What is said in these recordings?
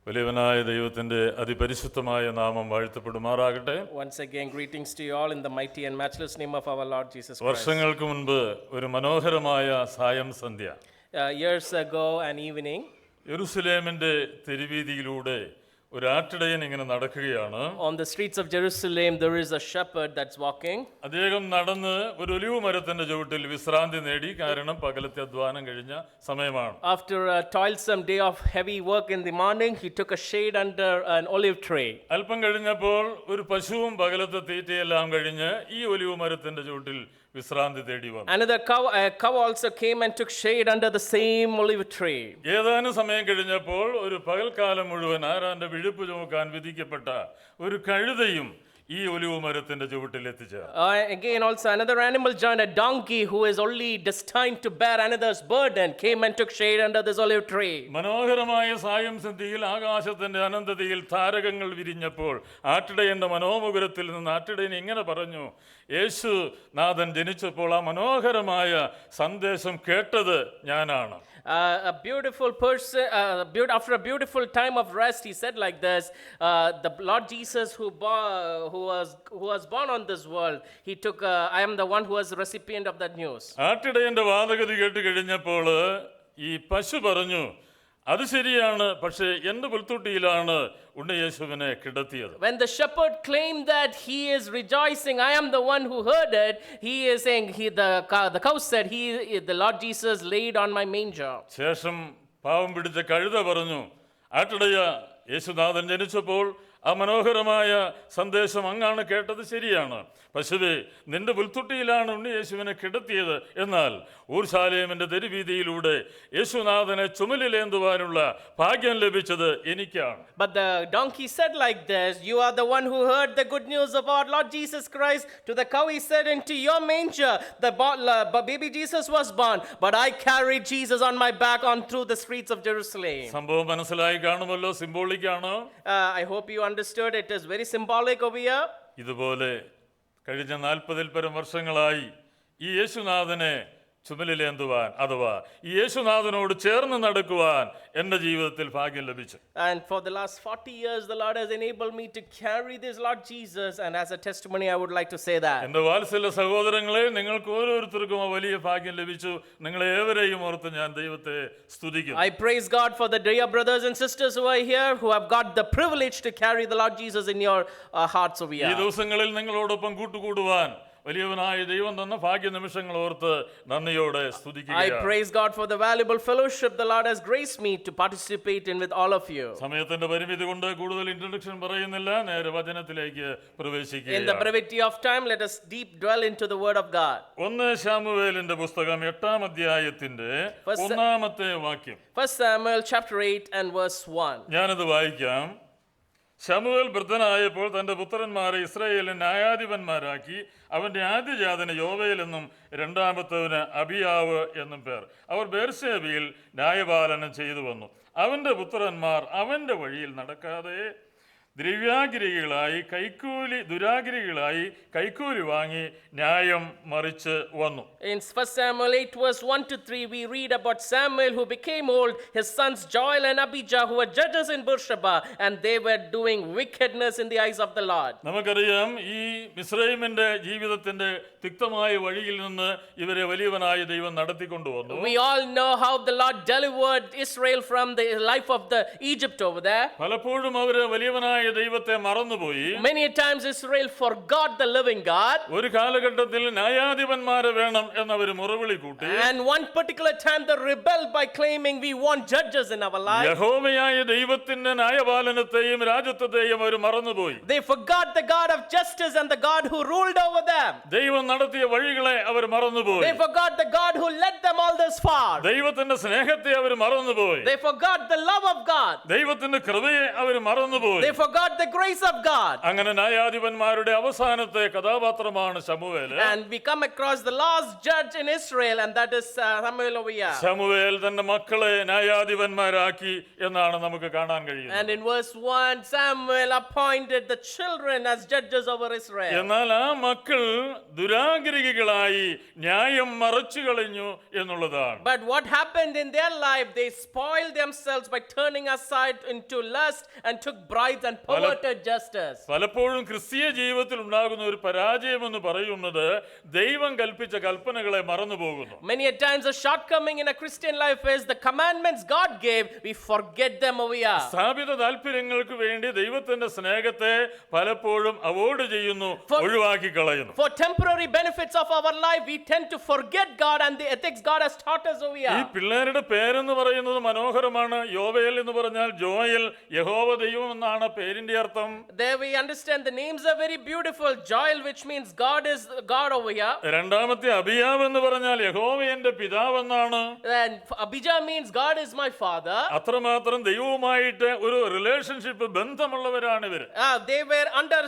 വലിയവനായ ദൈവത്തിന്റെ അതിപരിശുദ്ധമായ നാമം വാഴ്ത്തപ്പെടുമാറാകട്ടെ. Once again, greetings to you all in the mighty and matchless name of our Lord Jesus Christ. വർഷങ്ങൾക്ക് മുൻപ് ഒരു മനോഹരമായ സായം സന്ധ്യ, Years ago, an evening, യെരുശലേമിന്റെ തെരുവീതിയിലൂടെ ഒരു ആട്ടിടയൻ ഇങ്ങനെ നടക്കുകയാണ്. on the streets of Jerusalem, there is a shepherd that's walking. അദ്ദേഹം നടന്ന് ഒരു ഒലിവ് മരത്തിന്റെ ചുവട്ടിൽ വിശ്രാന്തി നേടി. കാരണം പകലത്തെ അധ്വാനം കഴിഞ്ഞ സമയമാണ്. After a toilsome day of heavy work in the morning, he took a shade under an olive tree. അല്പം കഴിഞ്ഞപ്പോൾ ഒരു പശുവും പകലത്തെ തീറ്റയെല്ലാം കഴിഞ്ഞ് ഈ ഒലിവ് മരത്തിന്റെ ചുവട്ടിൽ വിശ്രാന്തി തേടി വന്നു. Another cow also came and took shade under the same olive tree. ഏതാനും സമയം കഴിഞ്ഞപ്പോൾ ഒരു പകൽക്കാലം മുഴുവൻ ആരാന്റെ വിഴുപ്പ് ചുമക്കാൻ വിധിക്കപ്പെട്ട ഒരു കഴുതയും ഈ ഒലിവ് മരത്തിന്റെ ചുവട്ടിൽ എത്തിച്ചേർന്നു. Again, also another animal joined, a donkey who is only destined to bear another's burden, came and took shade under this olive tree. മനോഹരമായ സായം സന്ധ്യയിൽ ആകാശത്തിന്റെ അനന്തതയിൽ താരകങ്ങൾ വിരിഞ്ഞപ്പോൾ ആട്ടിടയന്റെ മനോമുകുരത്തിൽ നിന്ന് ആട്ടിടയൻ ഇങ്ങനെ പറഞ്ഞു: യേശു നാഥൻ ജനിച്ചപ്പോൾ ആ മനോഹരമായ സന്ദേശം കേട്ടത് ഞാനാണ്. A beautiful person, after a beautiful time of rest, he said like this: the Lord Jesus who was born on this world, he took. I am the one who was the recipient of that news. ആട്ടിടയന്റെ വാദഗതി കേട്ട് കഴിഞ്ഞപ്പോൾ ഈ പശു പറഞ്ഞു: അത് ശരിയാണ്, പക്ഷേ എന്റെ പുൽത്തൊട്ടിയിലാണ് ഉണ്ണിയേശുവിനെ കിടത്തിയത്. When the shepherd claimed that he is rejoicing, I am the one who heard it, he is saying, the cow said, the Lord Jesus laid on my manger. ശേഷം പാവം പിടിച്ച കഴുത പറഞ്ഞു: ആട്ടിടയ, യേശുനാഥൻ ജനിച്ചപ്പോൾ ആ മനോഹരമായ സന്ദേശം അങ്ങാണ് കേട്ടത് ശരിയാണ്. പശുവേ, നിന്റെ പുൽത്തൊട്ടിയിലാണ് ഉണ്ണി യേശുവിനെ കിടത്തിയത്. എന്നാൽ ഊർശാലേമിന്റെ തെരുവീതിയിലൂടെ യേശുനാഥനെ ചുമലിലേന്തുവാനുള്ള ഭാഗ്യം ലഭിച്ചത് എനിക്കാണ്. But the donkey said like this: you are the one who heard the good news of our Lord Jesus Christ. To the cow he said, into your manger the baby Jesus was born, but I carried Jesus on my back on through the streets of Jerusalem. സംഭവം മനസ്സിലായി കാണുമല്ലോ, symbolic ആണ്. I hope you understood. It is very symbolic over here. ഇതുപോലെ കഴിഞ്ഞ 40-ൽ പരം വർഷങ്ങളായി ഈ യേശുനാഥനെ ചുമലിലേന്തുവാൻ, അഥവാ ഈ യേശുനാഥനോട് ചേർന്ന് നടക്കുവാൻ എൻ്റെ ജീവിതത്തിൽ ഭാഗ്യം ലഭിച്ചു. And for the last 40 years the Lord has enabled me to carry this Lord Jesus, and as a testimony I would like to say that. എൻ്റെ വാത്സല്യ സഹോദരങ്ങളെ, നിങ്ങൾക്ക് ഓരോരുത്തർക്കും ആ വലിയ ഭാഗ്യം ലഭിച്ചു. നിങ്ങളെ ഏവരെയും ഓർത്ത് ഞാൻ ദൈവത്തെ സ്തുതിക്കുന്നു. I praise God for the dear brothers and sisters who are here, who have got the privilege to carry the Lord Jesus in your hearts over here. ഈ ദിവസങ്ങളിൽ നിങ്ങളോടൊപ്പം കൂട്ടുകൂടുവാൻ വലിയവനായ ദൈവം തന്ന ഭാഗ്യ നിമിഷങ്ങൾ ഓർത്ത് നന്ദിയോടെ സ്തുതിക്കുകയാണ്. I praise God for the valuable fellowship the Lord has graced me to participate in with all of you. സമയത്തിന്റെ പരിമിതി കൊണ്ട് കൂടുതൽ ഇൻട്രൊഡക്ഷൻ പറയുന്നില്ല, നേരെ വചനത്തിലേക്ക് പ്രവേശിക്കുകയാണ്. In the brevity of time, let us deep dwell into the word of God. 1 ശമൂവേലിന്റെ പുസ്തകം 8-ാം അധ്യായത്തിന്റെ 1-ാമത്തെ വാക്യം. 1 Samuel chapter 8 and verse 1. ഞാനത് വായിക്കാം. ശമൂവേൽ വൃദ്ധനായപ്പോൾ തന്റെ പുത്രന്മാരെ ഇസ്രായേലിന് ന്യായാധിപന്മാരാക്കി. അവന്റെ ആദ്യജാതന് യോവേൽ എന്നും രണ്ടാമത്തവന് അബിയാവ് എന്നും പേർ. അവർ ബേർശേബയിൽ ന്യായപാലനം ചെയ്തു വന്നു. അവന്റെ പുത്രന്മാർ അവന്റെ വഴിയിൽ നടക്കാതെ ദുരാഗ്രഹികളായി കൈക്കൂലി വാങ്ങി ന്യായം മറിച്ച് വന്നു. In 1 Samuel 8 verse 1 to 3 we read about Samuel who became old, his sons Joel and Abijah who were judges in Beersheba, and they were doing wickedness in the eyes of the Lord. നമുക്കറിയാം, ഈ മിസ്രയീമിന്റെ ജീവിതത്തിന്റെ തിക്തമായ വഴിയിൽ നിന്ന് ഇവരെ വലിയവനായ ദൈവം നടത്തിക്കൊണ്ടുവന്നു. We all know how the Lord delivered Israel from the life of the Egypt over there. പലപ്പോഴും അവര് വലിയവനായ ദൈവത്തെ മറന്നുപോയി. Many times Israel forgot the living God. ഒരു കാലഘട്ടത്തിൽ ന്യായാധിപന്മാരെ വേണം എന്നവര് മുറവിളി കൂട്ടി. And one particular time they rebelled by claiming we want judges in our life. യഹോവയായ ദൈവത്തിന്റെ ന്യായപാലനത്തെയും രാജത്വത്തെയും അവർ മറന്നുപോയി. They forgot the God of justice and the God who ruled over them. ദൈവം നടത്തിയ വഴികളെ അവർ മറന്നുപോയി. They forgot the God who led them all this far. ദൈവത്തിന്റെ സ്നേഹത്തെ അവർ മറന്നുപോയി. They forgot the love of God. ദൈവത്തിന്റെ കൃപയെ അവർ മറന്നുപോയി. They forgot forgot the grace of God. അങ്ങനെ ന്യായാധിപന്മാരുടെ അവസാനത്തെ കഥാപാത്രമാണ് ശമൂവേൽ. And we come across the last judge in Israel, and that is Samuel over here. ശമൂവേൽ തന്റെ മക്കളെ ന്യായാധിപന്മാരാക്കി എന്നാണ് നമുക്ക് കാണാൻ കഴിയുന്നത്. And in verse 1, Samuel appointed the children as judges over Israel. എന്നാൽ ആ മക്കൾ ദുരാഗ്രഹികളായി ന്യായം മറച്ചു കളഞ്ഞു എന്നുള്ളതാണ്. But what happened in their life, they spoiled themselves by turning aside into lust and took bribes and perverted justice. പലപ്പോഴും ക്രിസ്തീയ ജീവിതത്തിൽ ഉണ്ടാകുന്ന ഒരു പരാജയം എന്ന് പറയുന്നത് ദൈവം കൽപ്പിച്ച കൽപ്പനകളെ മറന്നു പോകുന്നു. Many a times a shortcoming in a Christian life is the commandments God gave, we forget them over here. സ്ഥാപിത താല്പര്യങ്ങൾക്ക് വേണ്ടി ദൈവത്തിന്റെ സ്നേഹത്തെ പലപ്പോഴും അവോയ്ഡ് ചെയ്യുന്നു, ഒഴിവാക്കി കളയുന്നു. For temporary benefits of our life, we tend to forget God and the ethics God has taught us over ഈ here. പിള്ളേരുടെ പേരെന്ന് പറയുന്നത് മനോഹരമാണ്. യോവേൽ എന്ന് പറഞ്ഞാൽ ജോയൽ, യഹോവ ദൈവം എന്നാണ് പേരിന്റെ അർത്ഥം. There we understand the names are very beautiful. Joel, which means God is God over here. രണ്ടാമത്തെ അബിയാവ് എന്ന് പറഞ്ഞാൽ യഹോവ എന്റെ പിതാവെന്നാണ്. And Abijah means God is my father. അത്രമാത്രം ദൈവവുമായിട്ട് ഒരു റിലേഷൻഷിപ്പ് ബന്ധമുള്ളവരാണ് ഇവര്. They were under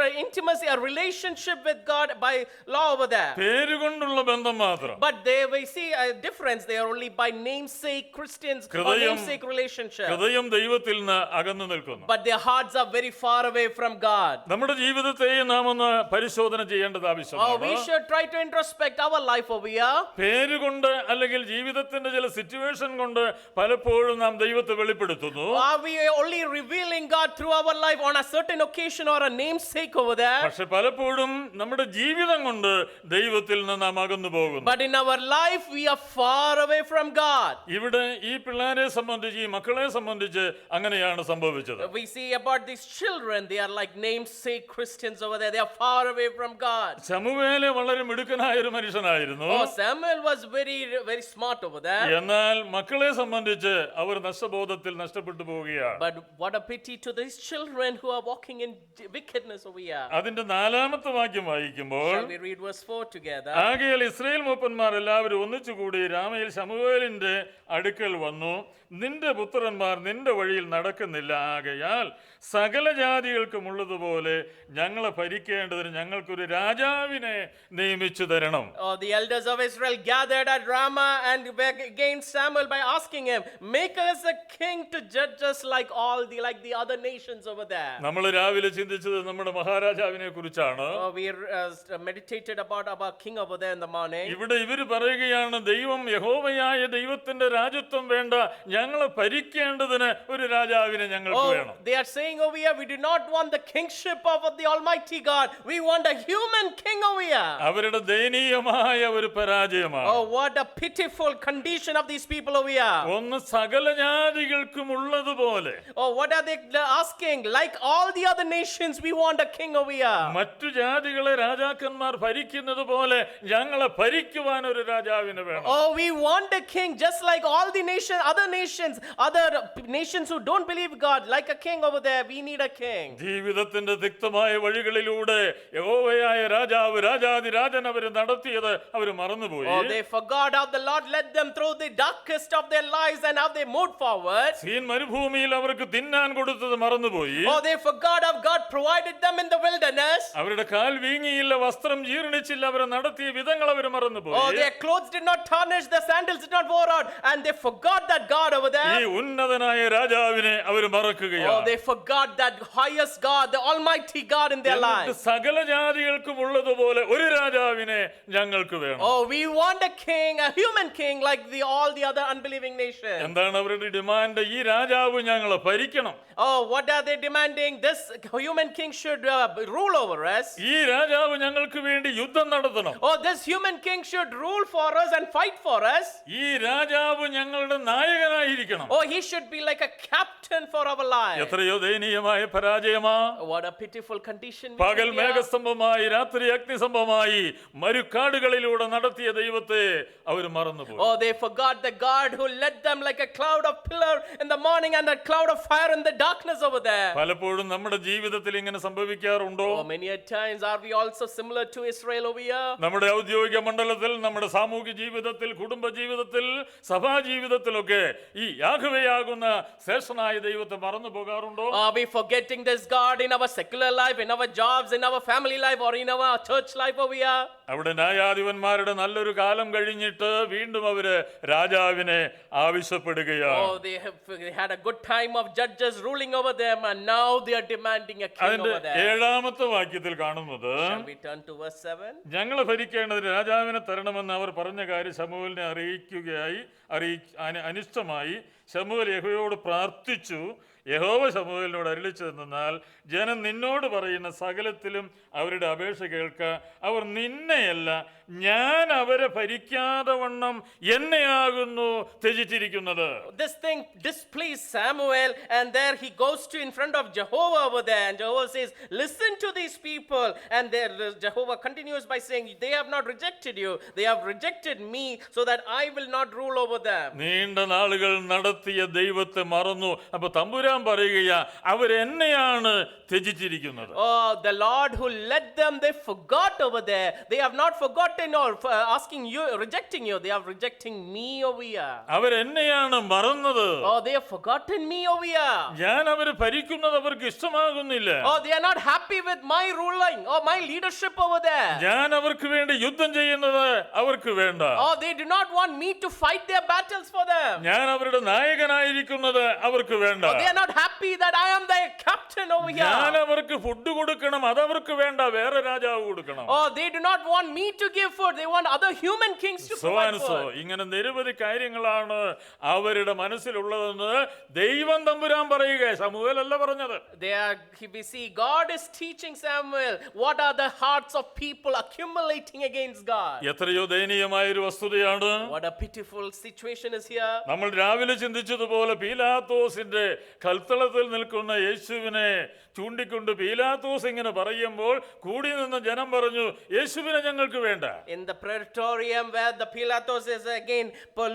an intimacy, a relationship with God by law over there. പേരുകൊണ്ടുള്ള ബന്ധം മാത്രം. But we see a difference. They are only by namesake Christians or namesake relationship. ഹൃദയം ദൈവത്തിൽ നിന്ന് അകന്നു നിൽക്കുന്നു. But their hearts are very far away from God. നമ്മുടെ ജീവിതത്തെയും നാം ഒന്ന് പരിശോധന ചെയ്യേണ്ടത് Oh, ആവശ്യമാണ്. we should try to introspect our life over here. പേരുകൊണ്ട് അല്ലെങ്കിൽ ജീവിതത്തിന്റെ ചില സിറ്റുവേഷൻ കൊണ്ട് പലപ്പോഴും നാം ദൈവത്തെ വെളിപ്പെടുത്തുന്നു. Are we only revealing God through our life on a certain occasion or a namesake over there? പക്ഷെ പലപ്പോഴും നമ്മുടെ ജീവിതം കൊണ്ട് ദൈവത്തിൽ നിന്ന് നാം അകന്നു പോകുന്നു. But in our life, we are far away from God. ഇവിടെ ഈ പിള്ളേരെ സംബന്ധിച്ച്, ഈ മക്കളെ സംബന്ധിച്ച് അങ്ങനെയാണ് സംഭവിച്ചത്. We see about these children, they are like namesake Christians over there. They are far away from God. ശമൂവേല് വളരെ മിടുക്കനായ ഒരു മനുഷ്യനായിരുന്നു. Oh, Samuel was very smart over there. എന്നാൽ മക്കളെ സംബന്ധിച്ച് അവർ നഷ്ടബോധത്തിൽ നഷ്ടപ്പെട്ടു പോവുകയാണ്. But what a pity to these children who are walking in wickedness over here. അതിന്റെ നാലാമത്തെ വാക്യം വായിക്കുമ്പോൾ, Shall we read verse 4 together? ആകയാൽ ഇസ്രായേൽ മൂപ്പന്മാർ എല്ലാവരും ഒന്നിച്ചുകൂടി രാമയിൽ ശമൂവേലിന്റെ അടുക്കൽ വന്നു. നിന്റെ പുത്രന്മാർ നിന്റെ വഴിയിൽ നടക്കുന്നില്ല, ആകയാൽ സകല ജാതികൾക്കും ഉള്ളതുപോലെ ഞങ്ങളെ ഭരിക്കേണ്ടതിന് ഞങ്ങൾക്കൊരു രാജാവിനെ നിയമിച്ചു തരണം. Oh, the elders of Israel gathered at Ramah and begged against Samuel by asking him, make us a king to judge us like the other nations over there. നമ്മൾ രാവിലെ ചിന്തിച്ചത് നമ്മുടെ മഹാരാജാവിനെ കുറിച്ചാണ്. Oh, we meditated about our king over there in the morning. ഇവിടെ ഇവര് പറയുകയാണ്, ദൈവം യഹോവയായ ദൈവത്തിന്റെ രാജത്വം വേണ്ട, ഞങ്ങളെ ഭരിക്കേണ്ടതിന് ഒരു രാജാവിനെ ഞങ്ങൾക്ക് വേണം. They are saying over here, we do not want the kingship of the Almighty God. We want a human king over here. അവരുടെ ദയനീയമായ ഒരു പരാജയമാണ്. Oh, what a pitiful condition of these people over here. ഒന്ന് സകല ജാതികൾക്കും ഉള്ളതുപോലെ. Oh, what are they asking? Like all the other nations, we want a king over here. മറ്റു ജാതികളെ രാജാക്കന്മാർ ഭരിക്കുന്നത് പോലെ ഞങ്ങളെ ഭരിക്കുവാൻ ഒരു രാജാവിനെ വേണം. Oh, we want a king just like all the other nations who don't believe God, like a king over there. We need a king. ജീവിതത്തിന്റെ തിക്തമായ വഴികളിലൂടെ യഹോവയായ രാജാവ് രാജാതിരാജൻ അവരെ നടത്തിയത് അവർ മറന്നുപോയി. Oh, they forgot how the Lord led them through the darkest of their lives and how they moved forward. സീൻ മരുഭൂമിയിൽ അവർക്ക് തിന്നാൻ കൊടുത്തത് മറന്നുപോയി. Oh, they forgot how God provided them in the wilderness. അവരുടെ കാൽ വീങ്ങിയില്ല, വസ്ത്രം ജീർണിച്ചില്ല, അവരെ നടത്തിയ വിധങ്ങൾ അവർ മറന്നുപോയി. Oh, their clothes did not tarnish, their sandals did not wear out, and they forgot that God over there. ഈ ഉന്നതനായ രാജാവിനെ അവർ മറക്കുകയാണ്. Oh, they forgot that highest God, the Almighty God in their lives. സകല ജാതികൾക്കും ഉള്ളതുപോലെ ഒരു രാജാവിനെ ഞങ്ങൾക്ക് വേണം. Oh, we want a king, a human king like all the other unbelieving nations. എന്താണ് അവരുടെ ഡിമാൻഡ്? ഈ രാജാവ് ഞങ്ങളെ ഭരിക്കണം. Oh, what are they demanding? This human king should rule over us. ഈ രാജാവ് ഞങ്ങൾക്ക് വേണ്ടി യുദ്ധം നടത്തണം. Oh, this human king should rule for us and fight for us. ഈ രാജാവ് ഞങ്ങളുടെ നായകനായിരിക്കണം. Oh, he should be like a captain for our life. എത്രയോ ദയനീയമായ പരാജയമാ. What a pitiful condition. പകൽ മേഘസ്തംഭമായി രാത്രി അഗ്നിസ്തംഭമായി മരുക്കാടുകളിലൂടെ നടത്തിയ ദൈവത്തെ അവർ മറന്നുപോയി. Oh, they forgot the God who led them like a cloud of pillar in the morning and a cloud of fire in the darkness over there. പലപ്പോഴും നമ്മുടെ ജീവിതത്തിൽ ഇങ്ങനെ സംഭവിക്കാറുണ്ടോ? Oh, many a times are we also similar to Israel over here? നമ്മുടെ ഔദ്യോഗിക മണ്ഡലത്തിൽ, നമ്മുടെ സാമൂഹിക ജീവിതത്തിൽ, കുടുംബ ജീവിതത്തിൽ, സഭാ ജീവിതത്തിലൊക്കെ ഈ യാഹ്വേയാകുന്ന ശ്രേഷ്ഠനായ ദൈവത്തെ മറന്നു പോകാറുണ്ടോ? ഓർക്കുന്നുണ്ടോ? Are we forgetting this God in our secular life, in our jobs, in our family life, or in our church life over here? അവിടെ ന്യായാധിപന്മാരുടെ നല്ലൊരു കാലം കഴിഞ്ഞിട്ട് വീണ്ടും അവര് രാജാവിനെ ആവശ്യപ്പെടുകയാണ്. Oh, they had a good time of judges ruling over them, and now they are demanding a king അതിന്റെ over them. 7-ാമത്തെ വാക്യത്തിൽ കാണുന്നത്, Shall we turn to verse 7? ഞങ്ങളെ ഭരിക്കേണ്ടതിന് രാജാവിനെ തരണമെന്ന് അവർ പറഞ്ഞ കാര്യം ശമൂവേലിനെ അനിഷ്ടമായി ശമൂവേൽ യഹോവയോട് പ്രാർത്ഥിച്ചു. യഹോവ ശമൂവേലിനോട് അരുളിച്ചതെന്നാൽ, ജനം നിന്നോട് പറയുന്ന സകലത്തിലും അവരുടെ അപേക്ഷ കേൾക്ക. അവർ നിന്നെയല്ല, ഞാൻ അവരെ ഭരിക്കാതെ വണ്ണം എന്നെയാകുന്നു ത്യജിച്ചിരിക്കുന്നത്. This thing displeased Samuel, and there he goes to in front of Jehovah over there, and Jehovah says, listen to these people. And there Jehovah continues by saying, they have not rejected you, they have rejected me, so that I will not rule over them. നീണ്ട നാളുകൾ നടത്തിയ ദൈവത്തെ മറന്നു. അപ്പൊ തമ്പുരാൻ പറയുകയാ, അവരെന്നെയാണ് ത്യജിച്ചിരിക്കുന്നത്. Oh, the Lord who led them, they forgot over there. They have not forgotten or asking you, rejecting you. They are rejecting me over here. അവരെന്നെയാണ് മറന്നത്. Oh, they have forgotten me over here. ഞാൻ അവരെ ഭരിക്കുന്നത് അവർക്ക് ഇഷ്ടമാകുന്നില്ല. Oh, they are not happy with my ruling or my leadership over there. ഞാൻ അവർക്ക് വേണ്ടി യുദ്ധം ചെയ്യുന്നത് അവർക്ക് വേണ്ട. Oh, they do not want me to fight their battles for them. ഞാൻ അവരുടെ നായകനായിരിക്കുന്നത് അവർക്ക് വേണ്ട. Oh, they are not happy that I am their captain over here. ഞാൻ അവർക്ക് ഫുഡ് കൊടുക്കണം, അതവർക്ക് വേണ്ട, വേറെ രാജാവ് കൊടുക്കണം. Oh, they do not want me to give food. They want other human kings to provide food. ഇങ്ങനെ നിരവധി കാര്യങ്ങളാണ് അവരുടെ മനസ്സിലുള്ളതെന്ന് ദൈവം തമ്പുരാൻ പറയുക, ശമൂവേൽ അല്ല പറഞ്ഞത്. We see God is teaching Samuel what are the hearts of people accumulating against God. എത്രയോ ദയനീയമായ ഒരു വസ്തുതയാണ്. What a pitiful situation is here. നമ്മൾ രാവിലെ ചിന്തിച്ചതുപോലെ പീലാത്തോസിന്റെ കൽത്തളത്തിൽ നിൽക്കുന്ന യേശുവിനെ ചൂണ്ടിക്കൊണ്ട് പീലാത്തോസ് ഇങ്ങനെ പറയുമ്പോൾ കൂടി നിന്ന ജനം പറഞ്ഞു, യേശുവിനെ ഞങ്ങൾക്ക് വേണ്ട. In the praetorium where the Pilatus is again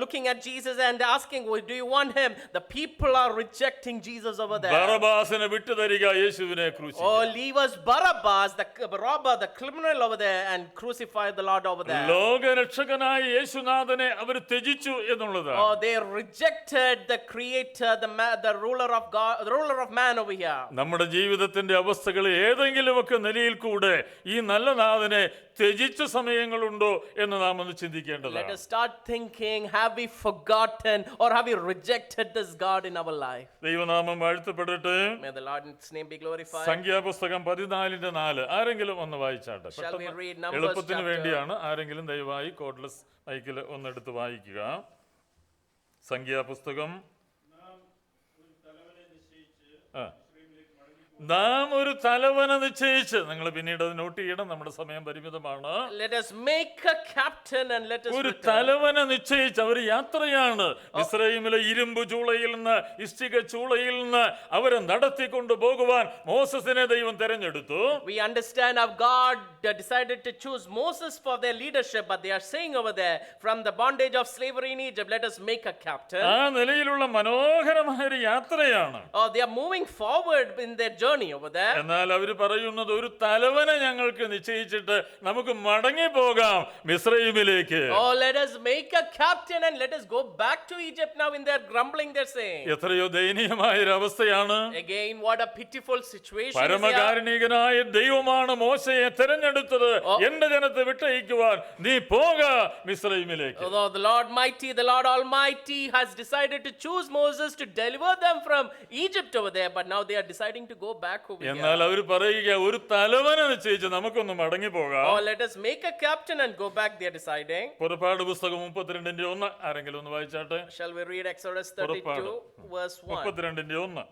looking at Jesus and asking, do you want him? The people are rejecting Jesus over there. ബറബ്ബാസിനെ വിട്ടുതരിക, യേശുവിനെ ക്രൂശിക്കുക. Oh, leave us Barabbas, the robber, the criminal over there, and crucify the Lord over there. ലോകരക്ഷകനായ യേശുനാഥനെ അവർ ത്യജിച്ചു എന്നുള്ളതാണ്. Oh, they rejected the creator, the ruler of God, the ruler of man over here. നമ്മുടെ ജീവിതത്തിന്റെ അവസ്ഥകൾ ഏതെങ്കിലുമൊക്കെ നിലയിൽ കൂടെ ഈ നല്ല നാഥനെ ത്യജിച്ച സമയങ്ങളുണ്ടോ എന്ന് നാം ഒന്ന് ചിന്തിക്കേണ്ടതാണ്. Let us start thinking, have we forgotten or have we rejected this God in our life? ദൈവനാമം വാഴ്ത്തപ്പെടട്ടെ. May the Lord's name be glorified. സംഖ്യാപുസ്തകം 14:4 ആരെങ്കിലും ഒന്ന് വായിച്ചാട്ടെ. Shall we read Numbers എളുപ്പത്തിന് chapter? വേണ്ടിയാണ്. ആരെങ്കിലും ദയവായി കോഡ്ലെസ് മൈക്കിൽ ഒന്നെടുത്ത് വായിക്കുക. സംഖ്യാപുസ്തകം നാം ഒരു തലവനെ നിശ്ചയിച്ച്, നിങ്ങൾ പിന്നീട് അത് നോട്ട് ചെയ്യണം, നമ്മുടെ സമയം പരിമിതമാണ്. Let us make a captain and let us ഒരു return. തലവനെ നിശ്ചയിച്ച് അവർ യാത്രയാണ്. മിസ്രയീമിലെ ഇരുമ്പ് ചൂളയിൽ നിന്ന്, ഇഷ്ടിക ചൂളയിൽ നിന്ന് അവരെ നടത്തിക്കൊണ്ട് പോകുവാൻ മോസസിനെ ദൈവം തെരഞ്ഞെടുത്തു. We understand how God decided to choose Moses for their leadership, but they are saying over there, from the bondage of slavery in Egypt, let us make a captain. ആ നിലയിലുള്ള മനോഹരമായ ഒരു യാത്രയാണ്. Oh, they are moving forward in their journey over there. എന്നാൽ അവർ പറയുന്നത്, ഒരു തലവനെ ഞങ്ങൾക്ക് നിശ്ചയിച്ചിട്ട് നമുക്ക് മടങ്ങി പോകാം മിസ്രയീമിലേക്ക്. Oh, let us make a captain and let us go back to Egypt now. In their grumbling, they're saying. എത്രയോ ദയനീയമായ ഒരു അവസ്ഥയാണ്. Again, what a pitiful situation. പരമകാരുണികനായ ദൈവമാണ് മോശയെ തെരഞ്ഞെടുത്തത്. എന്റെ ജനത്തെ വിട്ടയക്കുവാൻ നീ പോക മിസ്രയീമിലേക്ക്. Although the Lord mighty, the Lord Almighty has decided to choose Moses to deliver them from Egypt over there, but now they are deciding to go back over എന്നാൽ here. അവർ പറയുക, ഒരു തലവനെ നിശ്ചയിച്ച് നമുക്കൊന്ന് മടങ്ങി പോകാം. Oh, let us make a captain and go back, they are deciding. പുറപ്പാട് പുസ്തകം 32:1 ആരെങ്കിലും ഒന്ന് വായിച്ചാട്ടെ. Shall we read Exodus 32 verse 1? 32:1.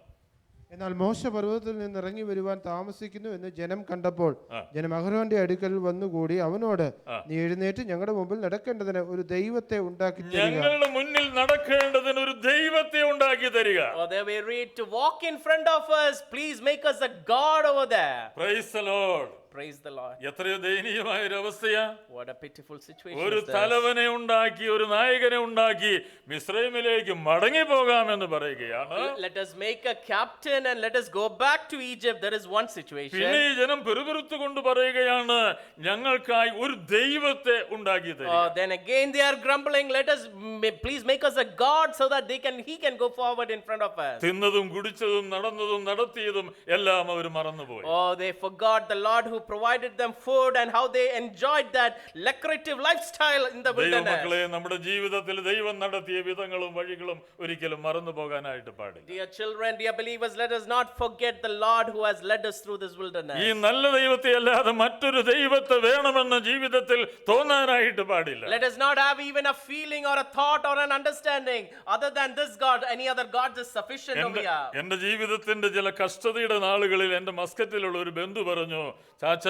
എന്നാൽ മോശ പർവ്വതത്തിൽ നിന്ന് ഇറങ്ങി വരുവാൻ താമസിക്കുന്നു എന്ന് ജനം കണ്ടപ്പോൾ ജനം അഹരോന്റെ അടുക്കൽ വന്നുകൂടി അവനോട്, നീ എഴുന്നേറ്റ് ഞങ്ങളുടെ മുമ്പിൽ നടക്കേണ്ടതിന് ഒരു ദൈവത്തെ ഉണ്ടാക്കി തരിക. ഞങ്ങളുടെ മുന്നിൽ നടക്കേണ്ടതിന് ഒരു ദൈവത്തെ ഉണ്ടാക്കി തരിക. Oh, there we read, to walk in front of us, please make us a God over there. Praise the Lord. praise the Lord. എത്രയോ ദയനീയമായ ഒരു അവസ്ഥയാ. What a pitiful situation ഒരു is this. തലവനെ ഉണ്ടാക്കി, ഒരു നായകനെ ഉണ്ടാക്കി മിസ്രൈമിലേക്ക് മടങ്ങി പോകാമെന്ന് പറയുകയാണ്. Let us make a captain and let us go back to Egypt. There is one situation. പിന്നെ ഈ ജനം പെരുപെരുത്തുകൊണ്ട് പറയുകയാണ്, ഞങ്ങൾക്കായി ഒരു ദൈവത്തെ ഉണ്ടാക്കി തരിക. Then again they are grumbling, let us please make us a god so that he can go forward in front of us. തിന്നതും കുടിച്ചതും നടന്നതും നടത്തിയതും എല്ലാം അവർ മറന്നുപോയി. They forgot the Lord who provided them food and how they enjoyed that lucrative lifestyle in the wilderness. ദൈവമക്കളെ, നമ്മുടെ ജീവിതത്തിൽ ദൈവം നടത്തിയ വിധങ്ങളും വഴികളും ഒരിക്കലും മറന്നു പോകാനായിട്ട് പാടില്ല. Dear children, dear believers, let us not forget the Lord who has led us through this wilderness. ഈ നല്ല ദൈവത്തെ അല്ലാതെ മറ്റൊരു ദൈവത്തെ വേണമെന്ന് ജീവിതത്തിൽ തോന്നാനായിട്ട് പാടില്ല. Let us not have even a feeling or a thought or an understanding other than this God. Any other God is sufficient over here. എന്റെ ജീവിതത്തിന്റെ ചില കഷ്ടതയുടെ നാളുകളിൽ എന്റെ മസ്കറ്റിലുള്ള ഒരു ബന്ധു പറഞ്ഞു, ചാച്ച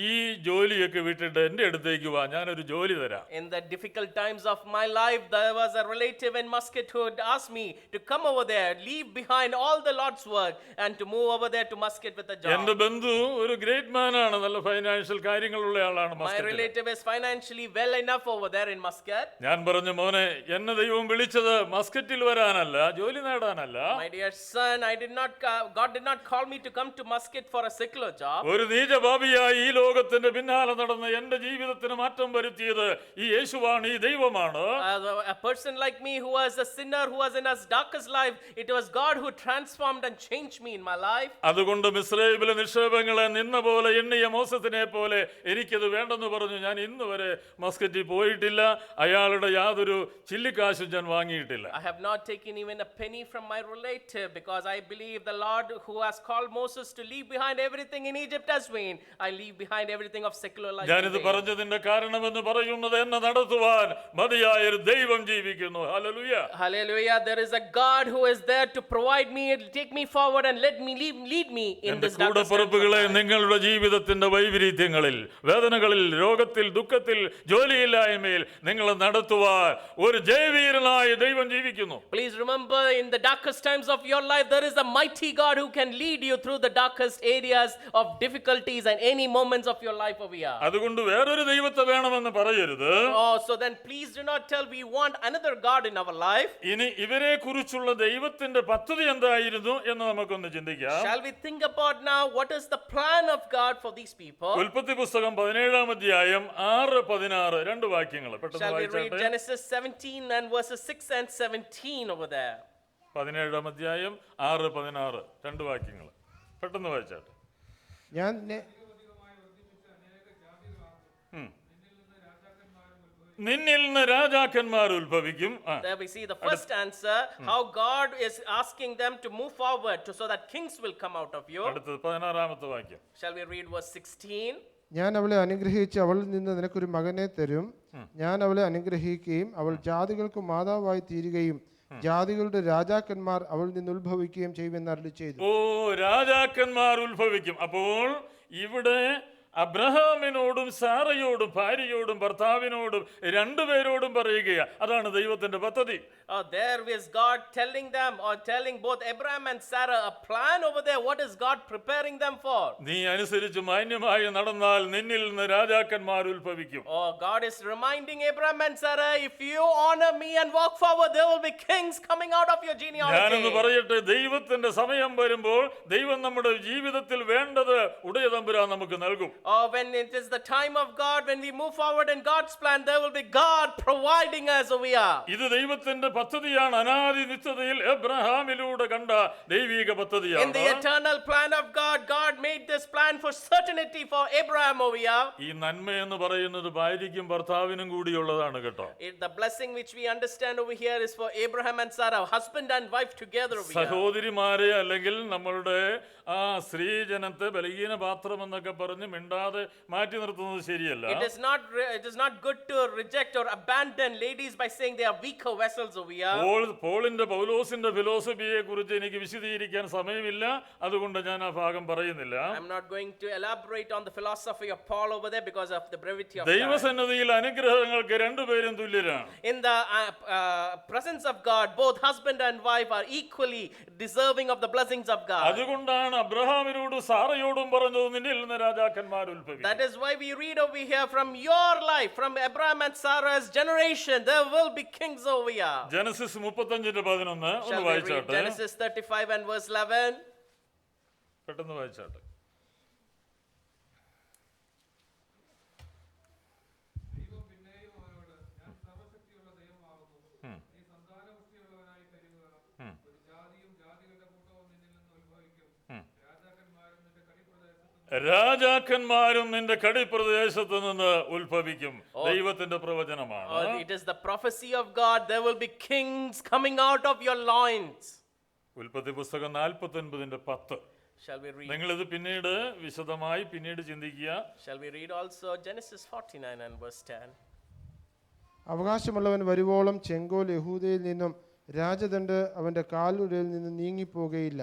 ഈ ജോലിയൊക്കെ വിട്ടിട്ട് എന്റെ അടുത്തേക്ക് വാ, ഞാനൊരു ജോലി തരാം. In the difficult times of my life, there was a relative in Muscat who had asked me to come over there, leave behind all the Lord's work and to move over there to Muscat with a job. എന്റെ ബന്ധു ഒരു great മാൻ ആണ്, നല്ല financial കാര്യങ്ങളുള്ള ആളാണ്. My relative is financially well enough over there in Muscat. ഞാൻ പറഞ്ഞു, മോനെ, എന്നെ ദൈവം വിളിച്ചത് മസ്കറ്റിൽ വരാനല്ല, ജോലി നേടാനല്ല. My dear son, God did not call me to come to Muscat for a secular job. ഒരു നീചപാപിയായി ഈ ലോകത്തിന്റെ പിന്നാലെ നടന്ന് എന്റെ ജീവിതത്തിന് മാറ്റം വരുത്തിയത് ഈ യേശുവാണ്, ഈ ദൈവമാണ്. A person like me who was a sinner, who was in his darkest life, it was God who transformed and changed me in my life. അതുകൊണ്ട് മിസ്രൈമിലെ നിക്ഷേപങ്ങളെ നിന്ന പോലെ എണ്ണിയ മോസത്തിനെ പോലെ എനിക്കത് വേണ്ടെന്ന് പറഞ്ഞു ഞാൻ ഇന്ന് വരെ മസ്കറ്റിൽ പോയിട്ടില്ല. അയാളുടെ യാതൊരു ചില്ലിക്കാശും ഞാൻ വാങ്ങിയിട്ടില്ല. I have not taken even a penny from my relative because I believe the Lord who has called Moses to leave behind everything in Egypt as vain. I leave behind everything of secular life. ഞാനിത് പറഞ്ഞതിന്റെ കാരണമെന്ന് പറയുന്നത് എന്നെ നടത്തുവാൻ മതിയായ ഒരു ദൈവം ജീവിക്കുന്നു. Hallelujah. Hallelujah. There is a God who is there to provide me, take me forward and let me lead me in this darkest time. കൂടപ്പിറപ്പുകളെ, നിങ്ങളുടെ ജീവിതത്തിന്റെ വൈപരീത്യങ്ങളിൽ, വേദനകളിൽ, രോഗത്തിൽ, ദുഃഖത്തിൽ, ജോലിയില്ലായ്മയിൽ നിങ്ങളെ നടത്തുവാൻ ഒരു ജയവീരനായ ദൈവം ജീവിക്കുന്നു. Please remember, in the darkest times of your life, there is a mighty God who can lead you through the darkest areas of difficulties and any moments of your life over here. അതുകൊണ്ട് വേറൊരു ദൈവത്തെ വേണമെന്ന് പറയരുത്. So then please do not tell we want another God in our life. ഇനി ഇവരെ കുറിച്ചുള്ള ദൈവത്തിന്റെ പദ്ധതി എന്തായിരുന്നു എന്ന് നമുക്കൊന്ന് ചിന്തിക്കാം. Shall we think about now what is the plan of God for these people? ഉൽപ്പത്തി പുസ്തകം 17-ാം അധ്യായം 6-16 രണ്ട് വാക്യങ്ങൾ പെട്ടെന്ന് Shall we read വായിച്ചാട്ടെ. Genesis 17 and verses 6 and 17 over there? 17-ാം അധ്യായം 6-16 രണ്ട് വാക്യങ്ങൾ പെട്ടെന്ന് വായിച്ചാട്ടെ. ഞാൻ നിന്നിൽ നിന്ന് രാജാക്കന്മാർ ഉത്ഭവിക്കും. There we see the first answer, how God is asking them to move forward so that kings will come out of you. അടുത്തത് 16-ാമത്തെ വാക്യം. Shall we read verse 16? ഞാൻ അവളെ അനുഗ്രഹിച്ച് അവളിൽ നിന്ന് നിനക്കൊരു മകനെ തരും. ഞാൻ അവളെ അനുഗ്രഹിക്കുകയും അവൾ ജാതികൾക്ക് മാതാവായി തീരുകയും ജാതികളുടെ രാജാക്കന്മാർ അവളിൽ നിന്ന് ഉത്ഭവിക്കുകയും ചെയ്യുമെന്ന് അരുളിച്ചെയ്തു. ഓ, രാജാക്കന്മാർ ഉത്ഭവിക്കും. അപ്പോൾ ഇവിടെ അബ്രഹാമിനോടും സാറയോടും ഭാര്യയോടും ഭർത്താവിനോടും രണ്ടുപേരോടും പറയുകയാ, അതാണ് ദൈവത്തിന്റെ പദ്ധതി. There is God telling them or telling both Abraham and Sarah a plan over there. What is God preparing them for? നീ അനുസരിച്ച് മാന്യമായി നടന്നാൽ നിന്നിൽ നിന്ന് രാജാക്കന്മാർ ഉത്ഭവിക്കും. God is reminding Abraham and Sarah, if you honor me and walk forward, there will be kings coming out of your genealogy. ഞാനൊന്ന് പറയട്ടെ, ദൈവത്തിന്റെ സമയം വരുമ്പോൾ ദൈവം നമ്മുടെ ജീവിതത്തിൽ വേണ്ടത് ഉടയ തമ്പുരാൻ നമുക്ക് നൽകും. When it is the time of God, when we move forward in God's plan, there will be God providing us over here. ഇത് ദൈവത്തിന്റെ പദ്ധതിയാണ്. അനാദി നിത്യതയിൽ എബ്രഹാമിലൂടെ കണ്ട ദൈവിക പദ്ധതിയാണ്. In the eternal plan of God, God made this plan for certainty for Abraham over here. ഈ നന്മ എന്ന് പറയുന്നത് ഭാര്യയ്ക്കും ഭർത്താവിനും കൂടിയുള്ളതാണ് കേട്ടോ. The blessing which we understand over here is for Abraham and Sarah, husband and wife together over here. സഹോദരിമാരെ അല്ലെങ്കിൽ നമ്മളുടെ ആ സ്ത്രീജനത്തെ ബലഹീന പാത്രം എന്നൊക്കെ പറഞ്ഞ് മിണ്ടാതെ മാറ്റി നിർത്തുന്നത് ശരിയല്ല. It is not good to reject or abandon ladies by saying they are weaker vessels over here. പൗലോസിന്റെ ഫിലോസഫിയെ കുറിച്ച് എനിക്ക് വിശദീകരിക്കാൻ സമയമില്ല, അതുകൊണ്ട് ഞാൻ ആ ഭാഗം പറയുന്നില്ല. I'm not going to elaborate on the philosophy of Paul over there because of the brevity of time. ദൈവസന്നിധിയിൽ അനുഗ്രഹങ്ങൾക്ക് രണ്ടുപേരും തുല്യരാണ്. In the presence of God, both husband and wife are equally deserving of the blessings of God. അതുകൊണ്ടാണ് അബ്രഹാമിനോടും സാറയോടും പറഞ്ഞത്, നിന്നിൽ നിന്ന് രാജാക്കന്മാർ പുത്രന്മാർ ഉത്ഭവിക്കും. That is why we read over here, from your life, from Abraham and Sarah's generation, there will be kings over here. Genesis 35:11 ഒന്ന് Shall we read വായിച്ചാട്ടെ. Genesis 35 and verse 11? പെട്ടെന്ന് വായിച്ചാട്ടെ. രാജാക്കന്മാരും നിന്റെ കടിപ്രദേശത്ത് നിന്ന് ഉത്ഭവിക്കും. ദൈവത്തിന്റെ പ്രവചനമാണ്. It is the prophecy of God. There will be kings coming out of your loins. ഉൽപ്പത്തി പുസ്തകം 49:10. Shall we read? നിങ്ങളിത് പിന്നീട് വിശദമായി പിന്നീട് ചിന്തിക്കുക. Shall we read also Genesis 49 and verse 10? അവകാശമുള്ളവൻ വരുവോളം ചെങ്കോൽ യഹൂദയിൽ നിന്നും രാജദണ്ഡ് അവന്റെ കാലുടയിൽ നിന്ന് നീങ്ങിപ്പോകുകയില്ല.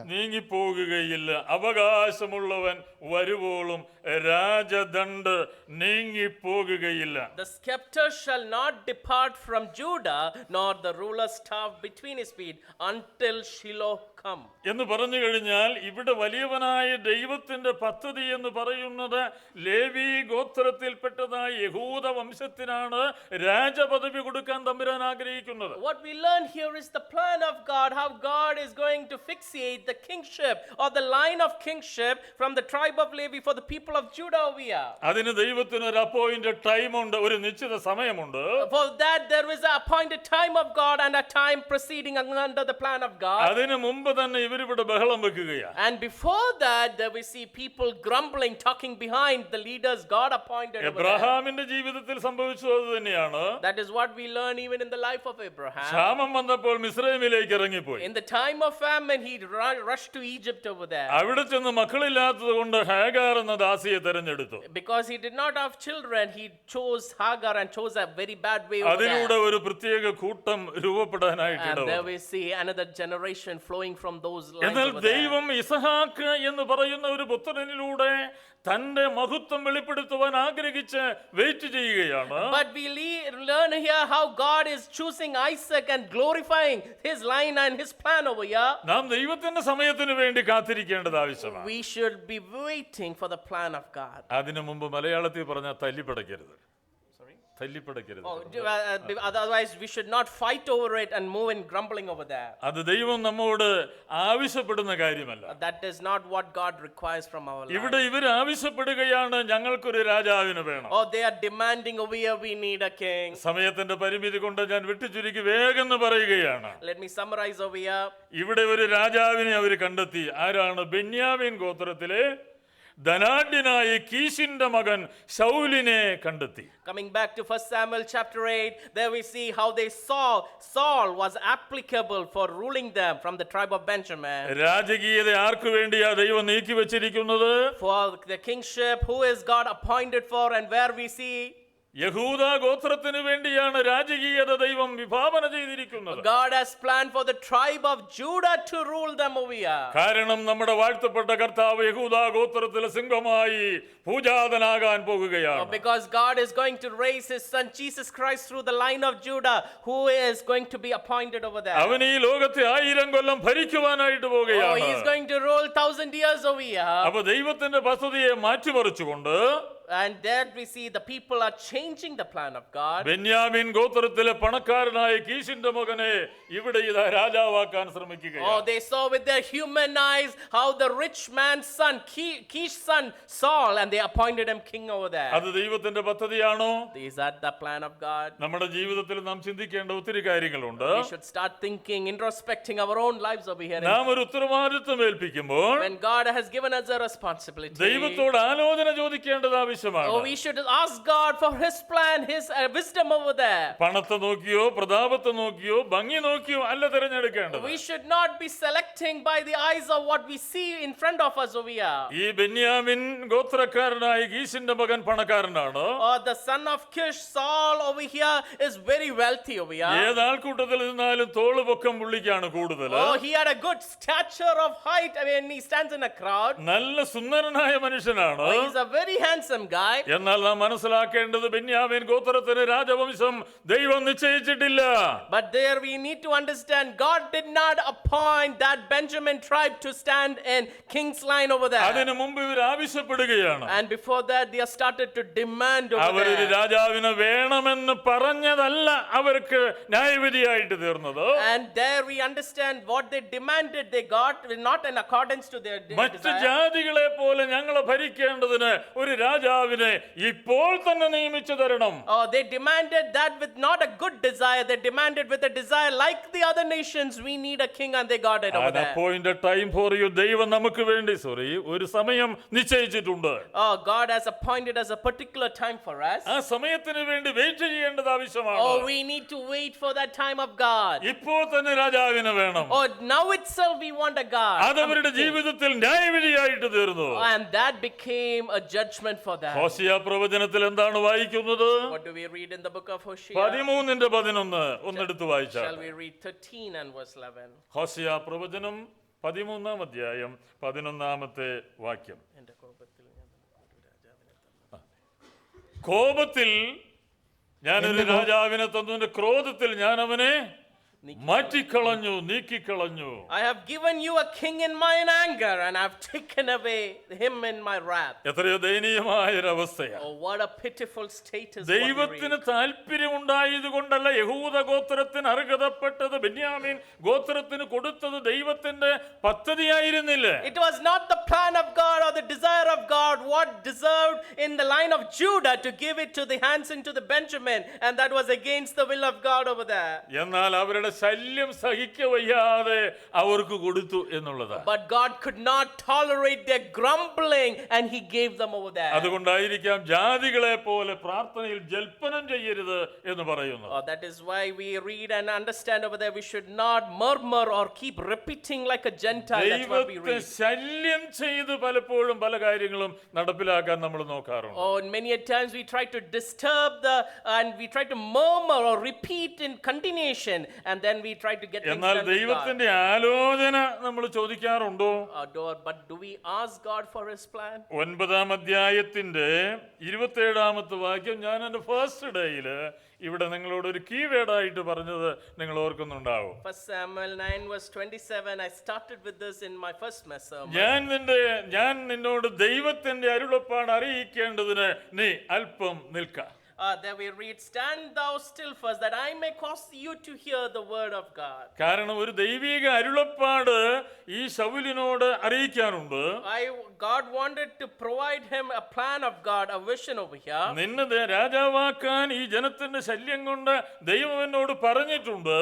അവകാശമുള്ളവൻ വരുവോളും രാജദണ്ഡ് നീങ്ങിപ്പോകുകയില്ല. The scepter shall not depart from Judah, nor the ruler's staff between his feet, until Shiloh come. എന്ന് പറഞ്ഞു കഴിഞ്ഞാൽ ഇവിടെ വലിയവനായ ദൈവത്തിന്റെ പദ്ധതി എന്ന് പറയുന്നത് ലേവി ഗോത്രത്തിൽപ്പെട്ടതായ യഹൂദ വംശത്തിനാണ് രാജപദവി കൊടുക്കാൻ തമ്പുരാൻ ആഗ്രഹിക്കുന്നത്. What we learn here is the plan of God, how God is going to fixate the kingship or the line of kingship from the tribe of Levi for the people of Judah over here. അതിന് ദൈവത്തിന് ഒരു appointed time ഉണ്ട്, ഒരു നിശ്ചിത സമയമുണ്ട്. For that there is an appointed time of God and a time proceeding under the plan of God. അതിനു മുമ്പ് തന്നെ ഇവരിവിടെ ബഹളം വെക്കുകയാണ്. And before that there we see people grumbling, talking behind the leaders God appointed over there. എബ്രഹാമിന്റെ ജീവിതത്തിൽ സംഭവിച്ചത് അത് തന്നെയാണ്. That is what we learn even in the life of Abraham. ക്ഷാമം വന്നപ്പോൾ മിസ്രൈമിലേക്ക് ഇറങ്ങിപ്പോയി. In the time of famine he rushed to Egypt over there. അവിടെ ചെന്ന് മക്കളില്ലാത്തത് കൊണ്ട് ഹാഗാർ എന്ന ദാസിയെ തെരഞ്ഞെടുത്തു. Because he did not have children, he chose Hagar and chose a very bad way over അതിലൂടെ there. ഒരു പ്രത്യേക കൂട്ടം രൂപപ്പെടാനായിട്ട് And there ഇടവന്നു. we see another generation flowing from those lines എന്നാൽ over there. ദൈവം ഇസഹാക്ക് എന്ന് പറയുന്ന ഒരു പുത്രനിലൂടെ തന്റെ മഹത്വം വെളിപ്പെടുത്തുവാൻ ആഗ്രഹിച്ച് വെയിറ്റ് ചെയ്യുകയാണ്. But we learn here how God is choosing Isaac and glorifying his line and his plan over here. നാം ദൈവത്തിന്റെ സമയത്തിന് വേണ്ടി കാത്തിരിക്കേണ്ടത് ആവശ്യമാണ്. We should be waiting for the plan of God. അതിനു മുമ്പ് മലയാളത്തിൽ പറഞ്ഞാൽ തല്ലിപ്പടയ്ക്കരുത്. തല്ലിപ്പടയ്ക്കരുത്. Otherwise we should not fight over it and move in grumbling over there. അത് ദൈവം നമ്മോട് ആവശ്യപ്പെടുന്ന കാര്യമല്ല. That is not what God requires from our life. ഇവിടെ ഇവർ ആവശ്യപ്പെടുകയാണ് ഞങ്ങൾക്കൊരു രാജാവിനെ വേണം. Oh, they are demanding over here, we need a king. സമയത്തിന്റെ പരിമിതി കൊണ്ട് ഞാൻ വെട്ടിച്ചുരുക്കി വേഗം പറയുകയാണ്. Let me summarize over here. ഇവിടെ ഒരു രാജാവിനെ അവർ കണ്ടെത്തി. ആരാണ്? ബെന്യാമീൻ ഗോത്രത്തിലെ ധനാഢ്യനായ കീശിന്റെ മകൻ ശൗലിനെ കണ്ടെത്തി. Coming back to 1 Samuel chapter 8, there we see how they saw Saul was applicable for ruling them from the tribe of Benjamin. രാജകീയത ആർക്കു വേണ്ടിയാ ദൈവം നീക്കി വെച്ചിരിക്കുന്നത്? For the kingship, who is God appointed for, and where we see യഹൂദ ഗോത്രത്തിന് വേണ്ടിയാണ് രാജകീയത ദൈവം വിഭാവന ചെയ്തിരിക്കുന്നത്. God has planned for the tribe of Judah to rule them over here. കാരണം നമ്മുടെ വാഴ്ത്തപ്പെട്ട കർത്താവ് യഹൂദ ഗോത്രത്തിലെ സിംഹമായി പൂജാതനാകാൻ പോകുകയാണ്. Because God is going to raise his son Jesus Christ through the line of Judah, who is going to be appointed over there. അവൻ ഈ ലോകത്തെ 1000 കൊല്ലം ഭരിക്കുവാനായിട്ട് Oh, പോകുകയാണ്. he is going to rule 1000 years over here. അപ്പൊ ദൈവത്തിന്റെ പദ്ധതിയെ മാറ്റിമറിച്ചുകൊണ്ട് And there we see the people are changing the plan of God. ബെന്യാമീൻ ഗോത്രത്തിലെ പണക്കാരനായ കീശിന്റെ മകനെ ഇവിടെ ഇതാ രാജാവാക്കാൻ ശ്രമിക്കുകയാണ്. Oh, they saw with their human eyes how the rich man's son, Kish's son, Saul, and they appointed him king over there. അത് ദൈവത്തിന്റെ പദ്ധതിയാണോ? Is that the plan of God? നമ്മുടെ ജീവിതത്തിൽ നാം ചിന്തിക്കേണ്ട ഒത്തിരി കാര്യങ്ങളുണ്ട്. We should start thinking, introspecting our own lives over here. നാം ഒരു ഉത്തരവാദിത്വം ഏൽപ്പിക്കുമ്പോൾ When God has given us a responsibility, ദൈവത്തോട് ആലോചന ചോദിക്കേണ്ടത് ആവശ്യമാണ്. oh, we should ask God for his plan, his wisdom over there. പണത്തെ നോക്കിയോ പ്രതാപത്തെ നോക്കിയോ ഭംഗി നോക്കിയോ അല്ല തിരഞ്ഞെടുക്കേണ്ടത്. We should not be selecting by the eyes of what we see in front of us over here. ഈ ബെന്യാമിൻ ഗോത്രക്കാരനായ കീശിന്റെ മകൻ പണക്കാരനാണ്. Oh, the son of Kish, Saul over here is very wealthy over here. ഏതാൾക്കൂട്ടത്തിൽ നിന്നാലും തോളുപൊക്കം പുള്ളിക്കാണ് കൂടുതൽ. Oh, he had a good stature of height when he stands in a crowd. നല്ല സുന്ദരനായ മനുഷ്യനാണ്. Oh, he's a very handsome handsome guy. എന്നാൽ നാം മനസ്സിലാക്കേണ്ടത് ബെന്യാമീൻ ഗോത്രത്തിന് രാജവംശം ദൈവം നിശ്ചയിച്ചിട്ടില്ല. But there we need to understand God did not appoint that Benjamin tribe to stand in king's line over there. അതിനു മുമ്പ് ഇവർ ആവശ്യപ്പെടുകയാണ്. And before that they started to demand over അവരൊരു there. രാജാവിനെ വേണമെന്ന് പറഞ്ഞതല്ല അവർക്ക് ന്യായവിധിയായിട്ട് തീർന്നത്. And there we understand what they demanded they got not in accordance to their മറ്റ് desire. ജാതികളെ പോലെ ഞങ്ങളെ ഭരിക്കേണ്ടതിന് ഒരു രാജാവിനെ ഇപ്പോൾ തന്നെ നിയമിച്ചു തരണം. Oh, they demanded that with not a good desire. They demanded with a desire like the other nations. We need a king, and they got it over An there. appointed time for you. ദൈവം നമുക്ക് വേണ്ടി ഒരു സമയം നിശ്ചയിച്ചിട്ടുണ്ട്. Oh, God has appointed us a particular time for us. ആ സമയത്തിന് വേണ്ടി wait ചെയ്യേണ്ടത് ആവശ്യമാണ്. Oh, we need to wait for that time of God. ഇപ്പോൾ തന്നെ രാജാവിനെ വേണം. Oh, now itself we want a God. അത് അവരുടെ ജീവിതത്തിൽ ന്യായവിധിയായിട്ട് തീർന്നു. And that became a judgment for them. ഹോശിയ പ്രവചനത്തിൽ എന്താണ് വായിക്കുന്നത്? What do we read in the book of Hosea? 13:11 ഒന്നെടുത്ത് വായിച്ചാൽ. Shall we read 13 and verse 11? ഹോശിയ പ്രവചനം 13-ാം അധ്യായം 11-ാമത്തെ വാക്യം. കോപത്തിൽ ഞാനൊരു രാജാവിനെ തന്നു, ക്രോധത്തിൽ ഞാൻ അവനെ മാറ്റിക്കളഞ്ഞു, നീക്കിക്കളഞ്ഞു. I have given you a king in mine anger, and I have taken away him in my wrath. എത്രയോ ദയനീയമായ ഒരു അവസ്ഥയാണ്. Oh, what a pitiful state is what we ദൈവത്തിന് read. താല്പര്യമുണ്ടായതുകൊണ്ടല്ല യഹൂദ ഗോത്രത്തിന് അർഹതപ്പെട്ടത് ബെന്യാമീൻ ഗോത്രത്തിന് കൊടുത്തത് ദൈവത്തിന്റെ പദ്ധതിയായിരുന്നില്ല. It was not the plan of God or the desire of God what deserved in the line of Judah to give it to the hands into the Benjamin, and that was against the will of God over there. എന്നാൽ അവരുടെ ശല്യം സഹിക്കവയ്യാതെ അവർക്ക് കൊടുത്തു എന്നുള്ളതാണ്. But God could not tolerate their grumbling, and he gave them over there. അതുകൊണ്ടായിരിക്കാം ജാതികളെ പോലെ പ്രാർത്ഥനയിൽ ജൽപ്പനം ചെയ്യരുത് എന്ന് പറയുന്നു. Oh, that is why we read and understand over there we should not murmur or keep repeating like a Gentile. That's what we ദൈവത്തെ read. ശല്യം ചെയ്ത് പലപ്പോഴും പല കാര്യങ്ങളും നടപ്പിലാക്കാൻ നമ്മൾ നോക്കാറുണ്ട്. Oh, and many a times we try to disturb and we try to murmur or repeat in continuation, and then we try to get things എന്നാൽ done with God. ദൈവത്തിന്റെ ആലോചന നമ്മൾ ചോദിക്കാറുണ്ടോ? But do we ask God for his plan? 9-ാം അധ്യായത്തിന്റെ 27-ാമത്തെ വാക്യം ഞാൻ എൻ്റെ first ഡേയില് ഇവിടെ നിങ്ങളോട് ഒരു കീവേഡായിട്ട് പറഞ്ഞത് നിങ്ങൾ ഓർക്കുന്നുണ്ടാവും. 1 Samuel 9 verse 27. I started with this in my first sermon. ഞാൻ നിന്നോട് ദൈവത്തിന്റെ അരുളപ്പാട് അറിയിക്കേണ്ടതിന് നീ അല്പം നിൽക്ക. There we read, stand thou still first, that I may cause you to hear the word of God. കാരണം ഒരു ദൈവിക അരുളപ്പാട് ഈ ശൗലിനോട് അറിയിക്കാനുണ്ട്. God wanted to provide him a plan of God, a vision over here. നിന്നെ രാജാവാക്കാൻ ഈ ജനത്തിന്റെ ശല്യം കൊണ്ട് ദൈവം എന്നോട് പറഞ്ഞിട്ടുണ്ട്.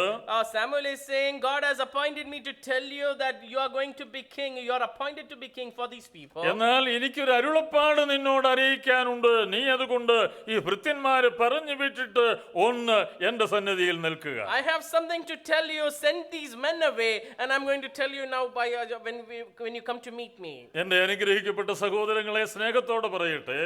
Samuel is saying, God has appointed me to tell you that you are going to be king. You are appointed to be king for these people. എന്നാൽ എനിക്കൊരു അരുളപ്പാട് നിന്നോട് അറിയിക്കാനുണ്ട്. നീ അതുകൊണ്ട് ഈ ഭൃത്യന്മാരെ പറഞ്ഞു വിട്ടിട്ട് ഒന്ന് എന്റെ സന്നിധിയിൽ നിൽക്കുക. I have something to tell you. Send these men away, and I'm going to tell you now when you come to meet me. എന്റെ അനുഗ്രഹിക്കപ്പെട്ട സഹോദരങ്ങളെ സ്നേഹത്തോടെ പറയട്ടെ,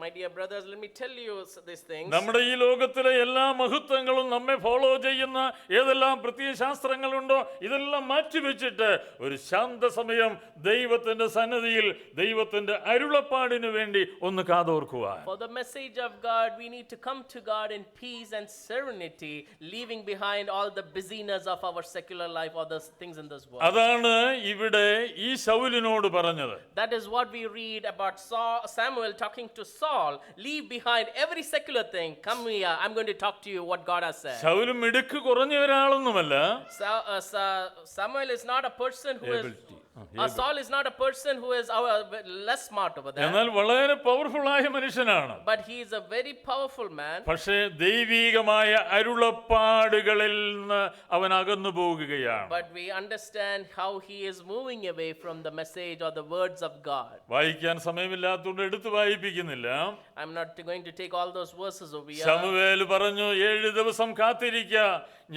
My dear brothers, let me tell you these things. നമ്മുടെ ഈ ലോകത്തിലെ എല്ലാ മഹത്വങ്ങളും നമ്മെ ഫോളോ ചെയ്യുന്ന ഏതെല്ലാം പ്രത്യയശാസ്ത്രങ്ങളുണ്ടോ ഇതെല്ലാം മാറ്റിവെച്ചിട്ട് ഒരു ശാന്ത സമയം ദൈവത്തിന്റെ സന്നിധിയിൽ ദൈവത്തിന്റെ അരുളപ്പാടിനു വേണ്ടി ഒന്ന് കാതോർക്കുക. For the message of God, we need to come to God in peace and serenity, leaving behind all the busyness of our secular life or the things in this world. അതാണ് ഇവിടെ ഈ ശൗലിനോട് പറഞ്ഞത്. That is what we read about Samuel talking to Saul. Leave behind every secular thing. Come here. I'm going to talk to you what God has said. ശൗലും മിടുക്ക് കുറഞ്ഞ ഒരാളൊന്നുമല്ല. Samuel is not a person who is Saul is not a person who is less smart over there. എന്നാൽ വളരെ powerful ആയ മനുഷ്യനാണ്. But he is a very powerful man. പക്ഷേ ദൈവികമായ അരുളപ്പാടുകളിൽ നിന്ന് അവൻ അകന്നു പോകുകയാണ്. But we understand how he is moving away from the message or the words of God. വായിക്കാൻ സമയമില്ലാത്തതുകൊണ്ട് എടുത്തു വായിപ്പിക്കുന്നില്ല. I'm not going to take all those verses over here. ശമൂവേൽ പറഞ്ഞു 7 ദിവസം കാത്തിരിക്ക,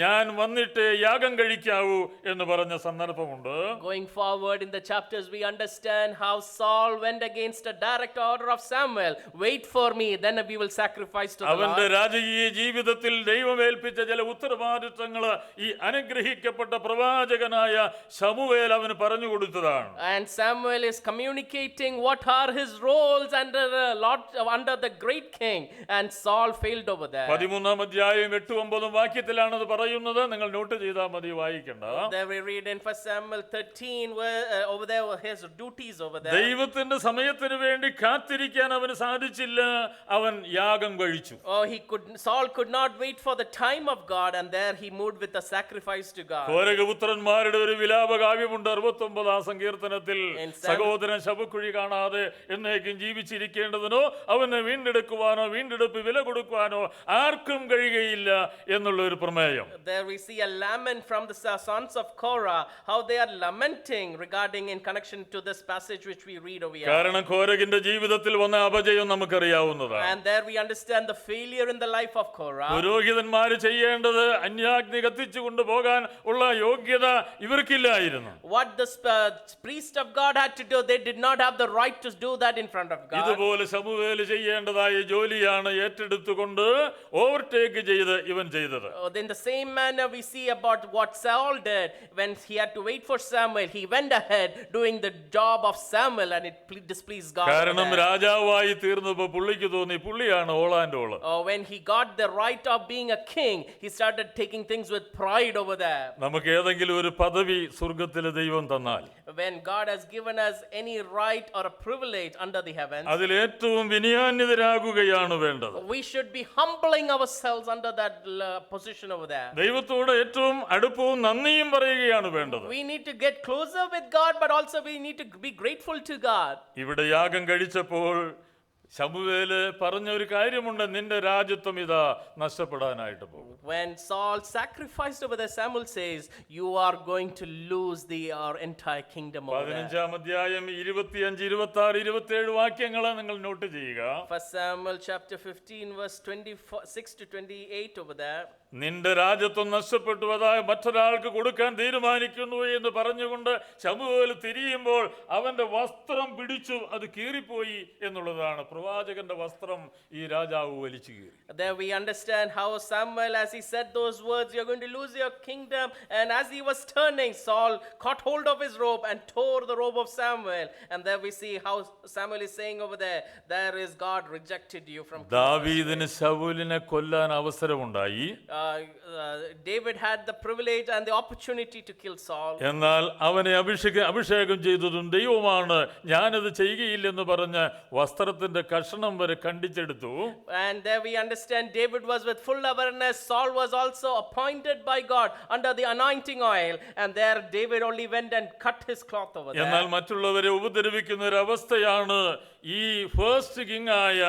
ഞാൻ വന്നിട്ട് യാഗം കഴിക്കാവൂ എന്ന് പറഞ്ഞ സന്ദർഭമുണ്ട്. Going forward in the chapters, we understand how Saul went against a direct order of Samuel. Wait for me, then we will sacrifice to the അവന്റെ Lord. രാജകീയ ജീവിതത്തിൽ ദൈവം ഏൽപ്പിച്ച ചില ഉത്തരവാദിത്തങ്ങൾ ഈ അനുഗ്രഹിക്കപ്പെട്ട പ്രവാചകനായ ശമൂവേൽ അവന് പറഞ്ഞു കൊടുത്തതാണ്. And Samuel is communicating what are his roles under the Lord, under the great king, and Saul failed over there. 13-ാം അധ്യായം 8-9 വാക്യത്തിലാണ് അത് പറയുന്നത്. നിങ്ങൾ നോട്ട് ചെയ്താൽ മതി, വായിക്കണ്ട. There we read in 1 Samuel 13 where over there were his duties over there. ദൈവത്തിന്റെ സമയത്തിന് വേണ്ടി കാത്തിരിക്കാൻ അവന് സാധിച്ചില്ല, അവൻ യാഗം കഴിച്ചു. Oh, Saul could not wait for the time of God, and there he moved with a sacrifice to God. കോരകപുത്രന്മാരുടെ ഒരു വിലാപകാവ്യമുണ്ട് 69-ാം സങ്കീർത്തനത്തിൽ. സഹോദരൻ ശവക്കുഴി കാണാതെ എന്നേക്കും ജീവിച്ചിരിക്കേണ്ടതിനോ അവനെ വീണ്ടെടുക്കുവാനോ വീണ്ടെടുപ്പ് വില കൊടുക്കുവാനോ ആർക്കും കഴിയുകയില്ല എന്നുള്ള ഒരു പ്രമേയം. There we see a lament from the sons of Korah, how they are lamenting regarding in connection to this passage which we read over here. കാരണം കോരകിന്റെ ജീവിതത്തിൽ വന്ന അപജയം നമുക്കറിയാവുന്നതാണ്. And there we understand the failure in the life of Korah. പുരോഹിതന്മാര് ചെയ്യേണ്ടത് അന്യാഗ്നി കത്തിച്ചു കൊണ്ടുപോകാൻ ഉള്ള യോഗ്യത ഇവർക്കില്ലായിരുന്നു. What the priest of God had to do, they did not have the right to do that in front of God. ഇതുപോലെ ശമൂവേൽ ചെയ്യേണ്ടതായ ജോലിയാണ് ഏറ്റെടുത്തുകൊണ്ട് overtake ചെയ്ത് ഇവൻ ചെയ്തത്. In the same manner we see about what Saul did when he had to wait for Samuel. He went ahead doing the job of Samuel, and it displeased God. കാരണം രാജാവായി തീർന്നപ്പോൾ പുള്ളിക്ക് തോന്നി പുള്ളിയാണ് ഓളാൻഡോള്. When he got the right of being a king, he started taking things with pride over there. നമുക്ക് ഏതെങ്കിലും ഒരു പദവി സ്വർഗ്ഗത്തിലെ ദൈവം തന്നാൽ, When God has given us any right or a privilege under the heavens, അതിൽ ഏറ്റവും വിനയാന്വിതരാകുകയാണ് വേണ്ടത്. we should be humbling ourselves under that position over there. ദൈവത്തോട് ഏറ്റവും അടുപ്പവും നന്ദിയും പറയുകയാണ് വേണ്ടത്. We need to get closer with God, but also we need to be grateful to God. ഇവിടെ യാഗം കഴിച്ചപ്പോൾ ശമൂവേല് പറഞ്ഞ ഒരു കാര്യമുണ്ട്, നിന്റെ രാജ്യത്വം ഇതാ നഷ്ടപ്പെടാനായിട്ട് പോകും. When Saul sacrificed over there, Samuel says, you are going to lose our entire kingdom over there. 15-ാം അധ്യായം 25, 26, 27 വാക്യങ്ങൾ നിങ്ങൾ നോട്ട് ചെയ്യുക. 1 Samuel chapter 15 verse 26 to 28 over there. നിന്റെ രാജ്യത്വം നഷ്ടപ്പെട്ടു, അതായത് മറ്റൊരാൾക്ക് കൊടുക്കാൻ തീരുമാനിക്കുന്നു എന്ന് പറഞ്ഞുകൊണ്ട് ശമൂവേൽ തിരിയുമ്പോൾ അവന്റെ വസ്ത്രം പിടിച്ചു, അത് കീറിപ്പോയി എന്നുള്ളതാണ്. പ്രവാചകന്റെ വസ്ത്രം ഈ രാജാവ് വലിച്ചു കീറി. There we understand how Samuel, as he said those words, you're going to lose your kingdom, and as he was turning, Saul caught hold of his robe and tore the robe of Samuel. And there we see how Samuel is saying over there is God rejected you from ദാവീദിന് ശൗലിനെ കൊല്ലാൻ അവസരമുണ്ടായി. David had the privilege and the opportunity to kill Saul. എന്നാൽ അവനെ അഭിഷേകം ചെയ്തതും ദൈവമാണ്, ഞാനത് ചെയ്യുകയില്ലെന്ന് പറഞ്ഞ് വസ്ത്രത്തിന്റെ കഷണം വരെ കണ്ടിച്ചെടുത്തു. And there we understand David was with full awareness. Saul was also appointed by God under the anointing oil, and there David only went and cut his cloth over there. എന്നാൽ മറ്റുള്ളവരെ ഉപദ്രവിക്കുന്ന ഒരു അവസ്ഥയാണ് ഈ ഫസ്റ്റ് കിങ് ആയ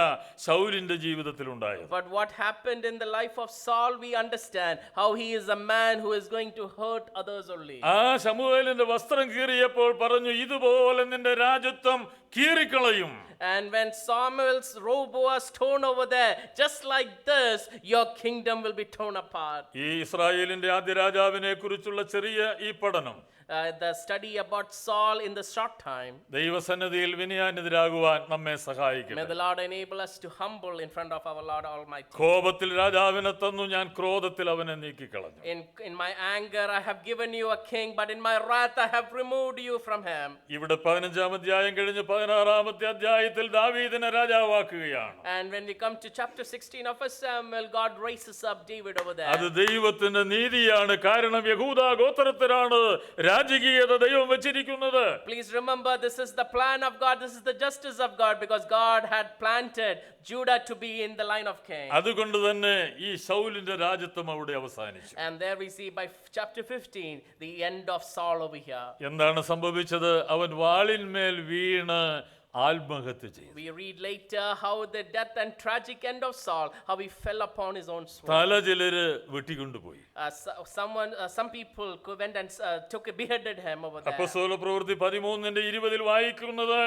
ശൗലിന്റെ ജീവിതത്തിൽ ഉണ്ടായത്. But what happened in the life of Saul, we understand how he is a man who is going to hurt others only. ആ ശമൂവേലിന്റെ വസ്ത്രം കീറിയപ്പോൾ പറഞ്ഞു, ഇതുപോലെ നിന്റെ രാജ്യത്വം കീറിക്കളയും. And when Samuel's robe was torn over there, just like this, your kingdom will be torn apart. ഈ ഇസ്രായേലിന്റെ ആദ്യ രാജാവിനെ കുറിച്ചുള്ള ചെറിയ ഈ പഠനം, The study about Saul in the short time, ദൈവസന്നിധിയിൽ വിനയാന്വിതരാകുവാൻ നമ്മെ may സഹായിക്കട്ടെ. the Lord enable us to humble in front of our Lord Almighty. കോപത്തിൽ രാജാവിനെ തന്നു, ഞാൻ ക്രോധത്തിൽ അവനെ നീക്കിക്കളഞ്ഞു. In my anger I have given you a king, but in my wrath I have removed you from him. ഇവിടെ 15-ാം അധ്യായം കഴിഞ്ഞ് 16-ാമത്തെ അധ്യായത്തിൽ ദാവീദിനെ രാജാവാക്കുകയാണ്. And when we come to chapter 16 of 1 Samuel, God raises up David over അത് there. ദൈവത്തിന്റെ നീതിയാണ്. കാരണം യഹൂദാ ഗോത്രത്തിലാണ് രാജകീയത ദൈവം വെച്ചിരിക്കുന്നത്. Please remember, this is the plan of God, this is the justice of God, because God had planted Judah to be in the line of king. അതുകൊണ്ട് തന്നെ ഈ ശൗലിന്റെ രാജ്യത്വം അവിടെ അവസാനിച്ചു. And there we see by chapter 15 the end of Saul over here. എന്താണ് സംഭവിച്ചത്? അവൻ വാളിന്മേൽ വീണ് ആത്മഹത്യ ചെയ്തു. We read later how the death and tragic end of Saul, how he fell upon his own sword. തല ചിലര് വെട്ടിക്കൊണ്ടുപോയി. Some people went and beheaded him over there. അപ്പോസ്തല പ്രവൃത്തി 13:20 വായിക്കുന്നത്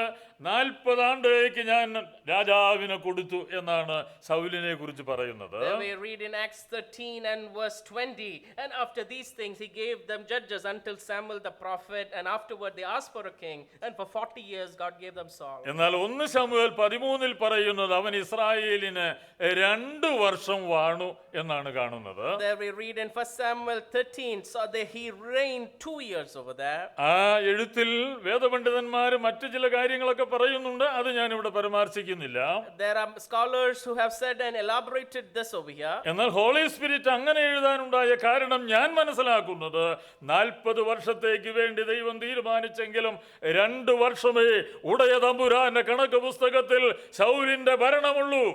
40 ആണ്ടേക്ക് ഞാൻ രാജാവിനെ കൊടുത്തു എന്നാണ് ശൗലിനെ കുറിച്ച് പറയുന്നത്. There we read in Acts 13 and verse 20, and after these things he gave them judges until Samuel the prophet, and afterward they asked for a king, and for 40 years God gave them Saul. എന്നാൽ 1 ശമൂവേൽ 13 പറയുന്നത് അവൻ ഇസ്രായേലിന് 2 വർഷം വാണു എന്നാണ് കാണുന്നത്. There we read in 1 Samuel 13, so that he reigned 2 years over there. ആ എഴുത്തിൽ വേദപണ്ഡിതന്മാർ മറ്റു ചില കാര്യങ്ങളൊക്കെ പറയുന്നുണ്ട്, അത് ഞാൻ ഇവിടെ പരാമർശിക്കുന്നില്ല. There are scholars who have said and elaborated this over here. എന്നാൽ ഹോളി സ്പിരിറ്റ് അങ്ങനെ എഴുതാനുണ്ടായ കാരണം ഞാൻ മനസ്സിലാക്കുന്നത് 40 വർഷത്തേക്ക് വേണ്ടി ദൈവം തീരുമാനിച്ചെങ്കിലും 2 വർഷമേ ഉടയ തമ്പുരാന്റെ കണക്ക് പുസ്തകത്തിൽ ശൗലിന്റെ ഭരണമുള്ളൂ.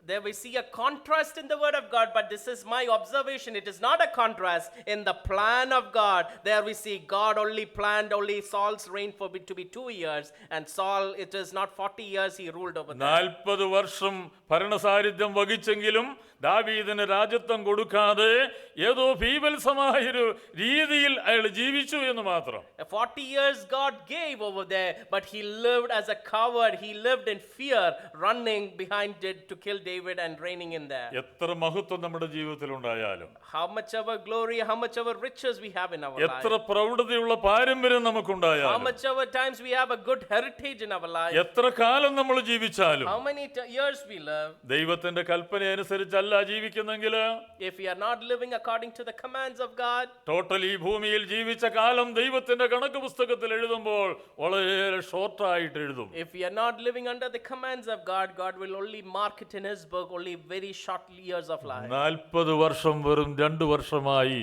There we see a contrast in the word of God, but this is my observation. It is not a contrast in the plan of God. There we see God only planned only Saul's reign to be 2 years, and Saul, it is not 40 years he ruled over there. 40 വർഷം ഭരണസാരിധ്യം വഹിച്ചെങ്കിലും ദാവീദിന് രാജത്വം കൊടുക്കാതെ ഏതോ ഭീവത്സമായൊരു രീതിയിൽ അയാൾ ജീവിച്ചു എന്ന് മാത്രം. 40 years God gave over there, but he lived as a coward. He lived in fear, running behind it to kill David and reigning in there. എത്ര മഹത്വം നമ്മുടെ ജീവിതത്തിൽ ഉണ്ടായാലും, How much ever glory, how much ever riches we have in our life, എത്ര പ്രൗഢതയുള്ള പാരമ്പര്യം how നമുക്കുണ്ടായാലും, much ever times we have a good heritage in our life, എത്ര കാലം നമ്മൾ ജീവിച്ചാലും, how many years we live, ദൈവത്തിന്റെ കൽപ്പന അനുസരിച്ചല്ല ജീവിക്കുന്നെങ്കിൽ, if we are not living according to the commands of God, total ഈ ഭൂമിയിൽ ജീവിച്ച കാലം ദൈവത്തിന്റെ കണക്ക് പുസ്തകത്തിൽ എഴുതുമ്പോൾ വളരെ ഷോർട്ടായിട്ട് എഴുതും. if we are not living under the commands of God, God will only mark it in his book, only very short years of life. 40 വർഷം വെറും 2 വർഷമായി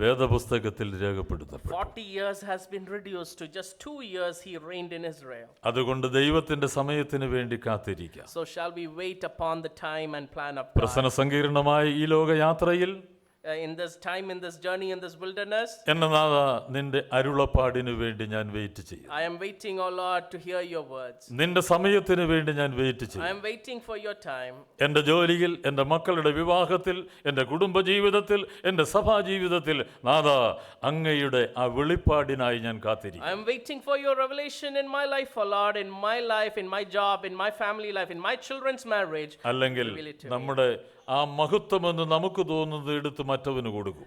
വേദപുസ്തകത്തിൽ രേഖപ്പെടുത്തപ്പെട്ടു. 40 years has been reduced to just 2 years he reigned in Israel. അതുകൊണ്ട് ദൈവത്തിന്റെ സമയത്തിന് വേണ്ടി കാത്തിരിക്കാം. So shall we wait upon the time and plan of God? പ്രശ്ന സങ്കീർണമായ ഈ ലോകയാത്രയിൽ In this time, in this journey, in this wilderness, എന്നെ നാഥ നിന്റെ അരുളപ്പാടിനു വേണ്ടി ഞാൻ വെയിറ്റ് ചെയ്യും. I am waiting, O Lord, to hear your words. നിന്റെ സമയത്തിന് വേണ്ടി ഞാൻ വെയിറ്റ് I ചെയ്യും. am waiting for your time. എൻ്റെ ജോലിയിൽ, എൻ്റെ മക്കളുടെ വിവാഹത്തിൽ, എൻ്റെ കുടുംബ ജീവിതത്തിൽ, എൻ്റെ സഭാ ജീവിതത്തിൽ നാഥ അങ്ങയുടെ ആ വെളിപ്പാടിനായി ഞാൻ കാത്തിരിക്കും. I am waiting for your revelation in my life, O Lord, in my life, in my job, in my family life, in my children's marriage. അല്ലെങ്കിൽ നമ്മുടെ ആ മഹത്വമെന്ന് നമുക്ക് തോന്നുന്നത് എടുത്ത് മറ്റവന് കൊടുക്കും.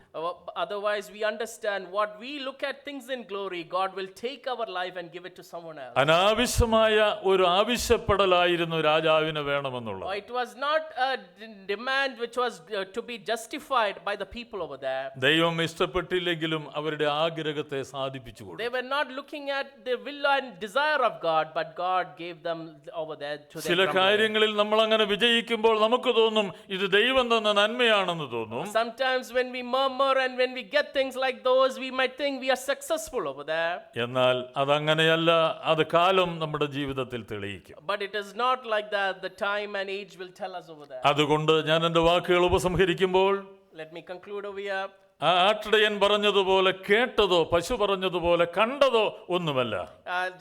Otherwise, we understand what we look at things in glory, God will take our life and give it to someone else. അനാവശ്യമായ ഒരു ആവശ്യപ്പെടലായിരുന്നു രാജാവിന് വേണമെന്നുള്ളത്. It was not a demand which was to be justified by the people over there. ദൈവം ഇഷ്ടപ്പെട്ടില്ലെങ്കിലും അവരുടെ ആഗ്രഹത്തെ സാധിപ്പിച്ചു കൊടുത്തു. They were not looking at the will and desire of God, but God gave them over there to their ചില grumbling. കാര്യങ്ങളിൽ നമ്മൾ അങ്ങനെ വിജയിക്കുമ്പോൾ നമുക്ക് തോന്നും ഇത് ദൈവം തന്ന നന്മയാണെന്ന് തോന്നും. Sometimes when we murmur and when we get things like those, we might think we are successful over there. എന്നാൽ അതങ്ങനെയല്ല, അത് കാലം നമ്മുടെ ജീവിതത്തിൽ തെളിയിക്കും. But it is not like that. The time and age will tell us over there. അതുകൊണ്ട് ഞാൻ എൻ്റെ വാക്കുകൾ ഉപസംഹരിക്കുമ്പോൾ Let me conclude over here. ആ ആട്ടിടയൻ പറഞ്ഞതുപോലെ കേട്ടതോ പശു പറഞ്ഞതുപോലെ കണ്ടതോ ഒന്നുമല്ല.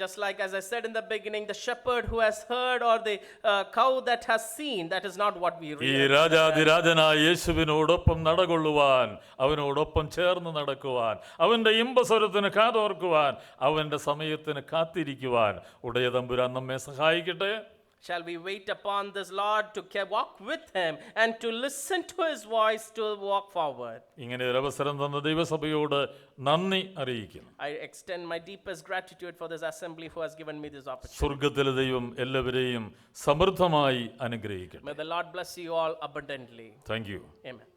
Just like as I said in the beginning, the shepherd who has heard or the cow that has seen, that is not what we ഈ read. രാജാതിരാജനായ യേശുവിനോടൊപ്പം നടകൊള്ളുവാൻ, അവനോടൊപ്പം ചേർന്ന് നടക്കുവാൻ, അവന്റെ ഇമ്പസ്വരത്തിന് കാതോർക്കുവാൻ, അവന്റെ സമയത്തിന് കാത്തിരിക്കുവാൻ ഉടയ തമ്പുരാൻ നമ്മെ സഹായിക്കട്ടെ. Shall we wait upon this Lord to walk with him and to listen to his voice to walk forward? ഇങ്ങനെ ഒരു അവസരം തന്ന ദൈവസഭയോട് നന്ദി അറിയിക്കുന്നു. I extend my deepest gratitude for this assembly who has given me this opportunity. സ്വർഗ്ഗത്തിലെ ദൈവം എല്ലാവരെയും സമൃദ്ധമായി അനുഗ്രഹിക്കട്ടെ. May the Lord bless you all abundantly. Thank you. Amen.